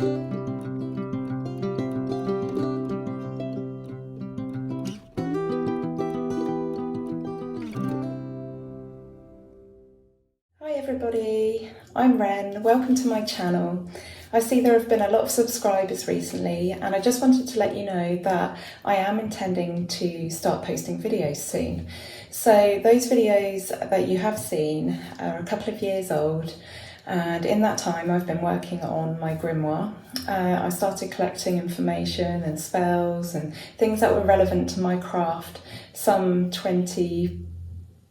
Hi everybody, I'm Ren, welcome to my channel. I see there have been a lot of subscribers recently and I just wanted to let you know that I am intending to start posting videos soon. So those videos that you have seen are a couple of years old, and in that time I've been working on my grimoire. I started collecting information and spells and things that were relevant to my craft some 20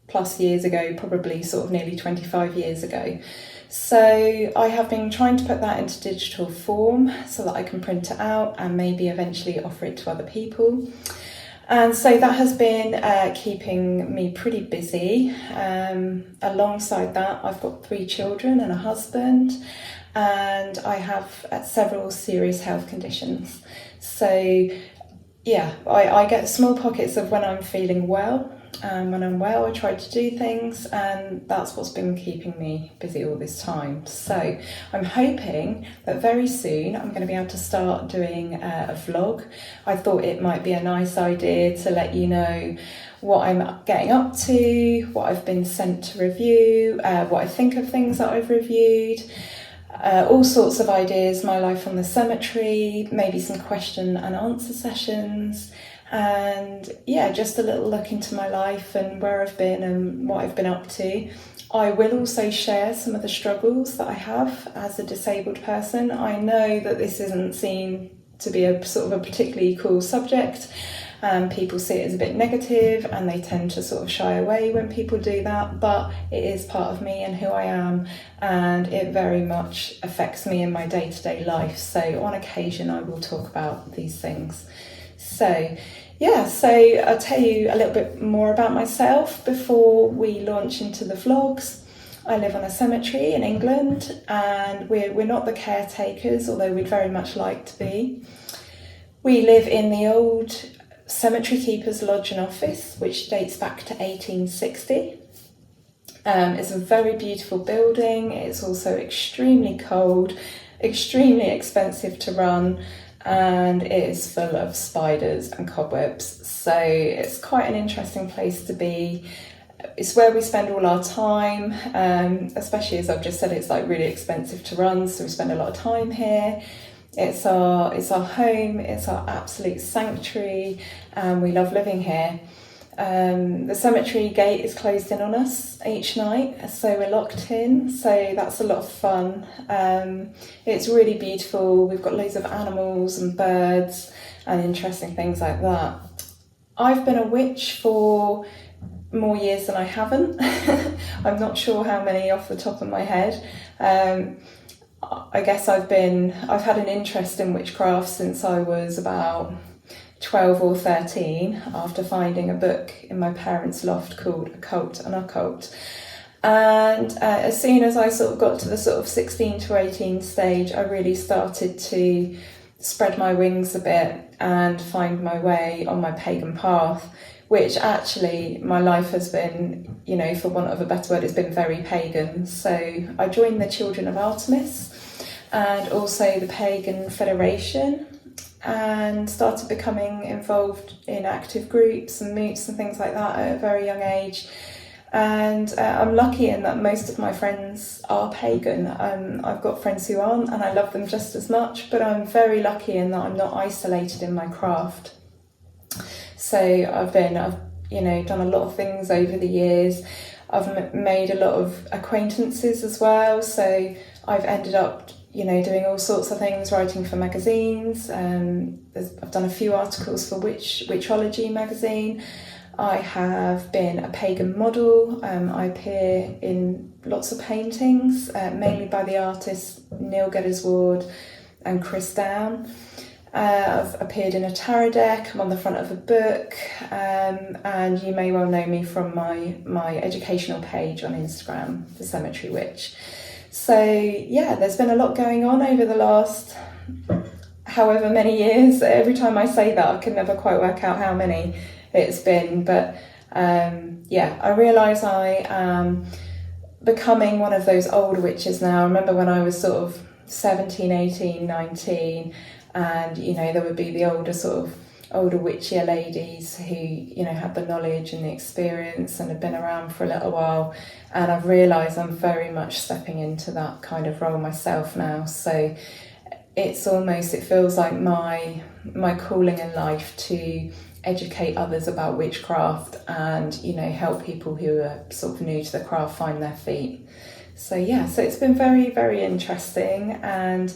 plus years ago, probably sort of nearly 25 years ago. So I have been trying to put that into digital form so that I can print it out and maybe eventually offer it to other people. And so that has been keeping me pretty busy. Alongside that, I've got 3 children and a husband, and I have several serious health conditions. So yeah, I get small pockets of when I'm feeling well. And when I'm well, I try to do things, and that's what's been keeping me busy all this time. So I'm hoping that very soon I'm going to be able to start doing a vlog. I thought it might be a nice idea to let you know what I'm getting up to, what I've been sent to review, what I think of things that I've reviewed. All sorts of ideas, my life on the cemetery, maybe some question and answer sessions, and yeah, just a little look into my life and where I've been and what I've been up to. I will also share some of the struggles that I have as a disabled person. I know that this isn't seen to be a sort of a particularly cool subject. People see it as a bit negative and they tend to sort of shy away when people do that, but it is part of me and who I am, and it very much affects me in my day-to-day life. So on occasion I will talk about these things. So yeah, so I'll tell you a little bit more about myself before we launch into the vlogs. I live on a cemetery in England, and we're not the caretakers, although we'd very much like to be. We live in the old Cemetery Keepers Lodge and Office, which dates back to 1860. It's a very beautiful building. It's also extremely cold, extremely expensive to run, and it is full of spiders and cobwebs. So it's quite an interesting place to be. It's where we spend all our time, especially as I've just said, it's like really expensive to run, so we spend a lot of time here. It's our home, it's our absolute sanctuary, and we love living here. The cemetery gate is closed in on us each night, so we're locked in, so that's a lot of fun. It's really beautiful. We've got loads of animals and birds and interesting things like that. I've been a witch for more years than I haven't. I'm not sure how many off the top of my head. I guess I've had an interest in witchcraft since I was about 12 or 13, after finding a book in my parents' loft called Occult and Occult. And as soon as I sort of got to the sort of 16 to 18 stage, I really started to spread my wings a bit and find my way on my pagan path, which actually my life has been, you know, for want of a better word, it's been very pagan. So I joined the Children of Artemis and also the Pagan Federation, and started becoming involved in active groups and moots and things like that at a very young age. And I'm lucky in that most of my friends are pagan. I've got friends who aren't, and I love them just as much, but I'm very lucky in that I'm not isolated in my craft. So I've done a lot of things over the years. I've made a lot of acquaintances as well, so I've ended up doing all sorts of things, writing for magazines. I've done a few articles for Witchology magazine. I have been a pagan model. I appear in lots of paintings, mainly by the artists Neil Geddes-Ward and Chris Down. I've appeared in a tarot deck. I'm on the front of a book, and you may well know me from my educational page on Instagram, The Cemetery Witch. So yeah, there's been a lot going on over the last however many years. Every time I say that, I can never quite work out how many it's been, but I realise I am becoming one of those old witches now. I remember when I was sort of 17, 18, 19, and there would be the older witchier ladies who had the knowledge and the experience and had been around for a little while, and I've realised I'm very much stepping into that kind of role myself now. So it feels like my calling in life to educate others about witchcraft and help people who are sort of new to the craft find their feet. So it's been very, very interesting, and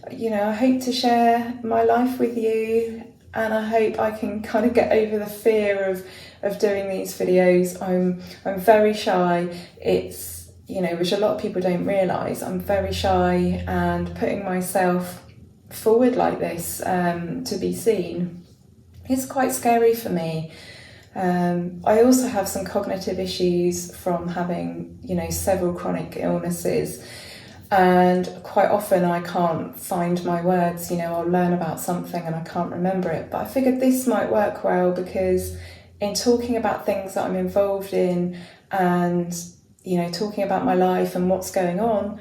I hope to share my life with you, and I hope I can kind of get over the fear of doing these videos. I'm very shy. It's which a lot of people don't realise. I'm very shy, and putting myself forward like this to be seen, it's quite scary for me. I also have some cognitive issues from having several chronic illnesses, and quite often I can't find my words. I'll learn about something and I can't remember it, but I figured this might work well, because in talking about things that I'm involved in and talking about my life and what's going on,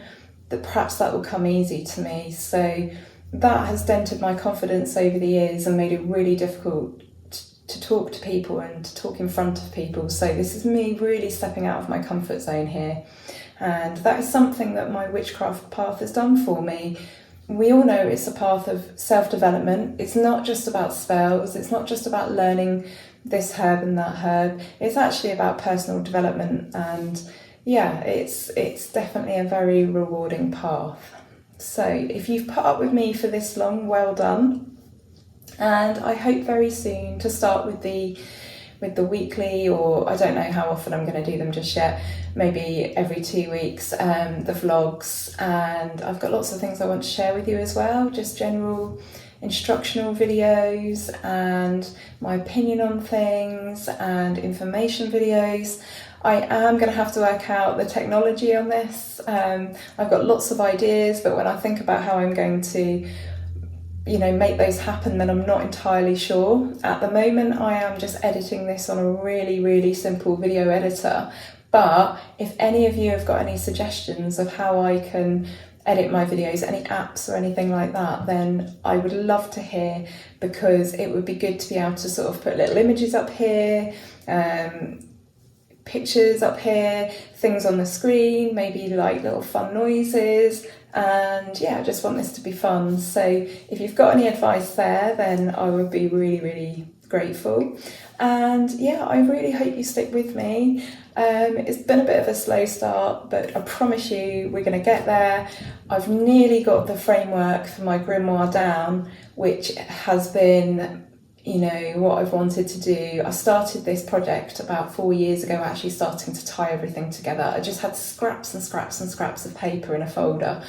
that perhaps that will come easy to me. So that has dented my confidence over the years and made it really difficult to talk to people and to talk in front of people. So this is me really stepping out of my comfort zone here, and that is something that my witchcraft path has done for me. We all know it's a path of self-development. It's not just about spells, it's not just about learning this herb and that herb, it's actually about personal development, and it's definitely a very rewarding path. So if you've put up with me for this long, well done. And I hope very soon to start with the weekly, or I don't know how often I'm going to do them just yet, maybe every 2 weeks, the vlogs. And I've got lots of things I want to share with you as well, just general instructional videos and my opinion on things and information videos. I am going to have to work out the technology on this. I've got lots of ideas, but when I think about how I'm going to make those happen, then I'm not entirely sure. At the moment I am just editing this on a really, really simple video editor, but if any of you have got any suggestions of how I can edit my videos, any apps or anything like that, then I would love to hear, because it would be good to be able to sort of put little images up here, pictures up here, things on the screen, maybe like little fun noises, and I just want this to be fun. So if you've got any advice there, then I would be really, really grateful. And I really hope you stick with me. It's been a bit of a slow start, but I promise you we're going to get there. I've nearly got the framework for my grimoire down, which has been what I've wanted to do. I started this project about 4 years ago, actually starting to tie everything together. I just had scraps and scraps and scraps of paper in a folder,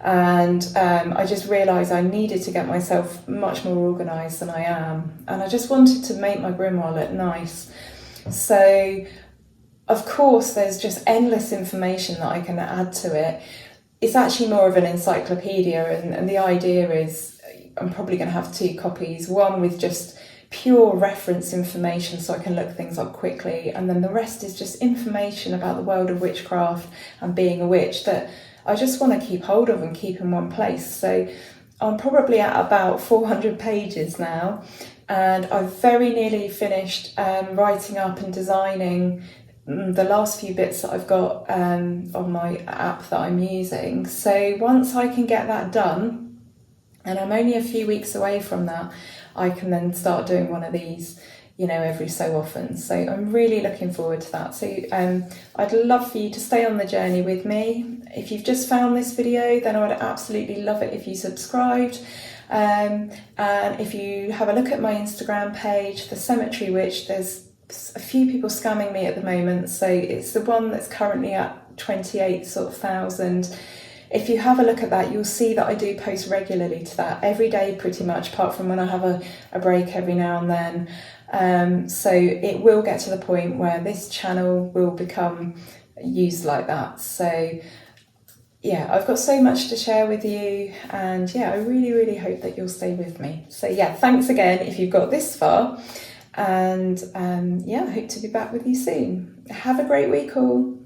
and I just realised I needed to get myself much more organised than I am, and I just wanted to make my grimoire look nice. So of course there's just endless information that I can add to it. It's actually more of an encyclopedia, and the idea is I'm probably going to have 2 copies, one with just pure reference information so I can look things up quickly, and then the rest is just information about the world of witchcraft and being a witch that I just want to keep hold of and keep in one place. So I'm probably at about 400 pages now, and I've very nearly finished writing up and designing the last few bits that I've got on my app that I'm using. So once I can get that done, and I'm only a few weeks away from that, I can then start doing one of these, every so often. So I'm really looking forward to that. So I'd love for you to stay on the journey with me. If you've just found this video, then I would absolutely love it if you subscribed. And if you have a look at my Instagram page, The Cemetery Witch, there's a few people scamming me at the moment. So it's the one that's currently at 28,000. If you have a look at that, you'll see that I do post regularly to that, every day pretty much, apart from when I have a break every now and then. So it will get to the point where this channel will become used like that. So I've got so much to share with you, and I really, really hope that you'll stay with me. So thanks again if you've got this far, and I hope to be back with you soon. Have a great week all.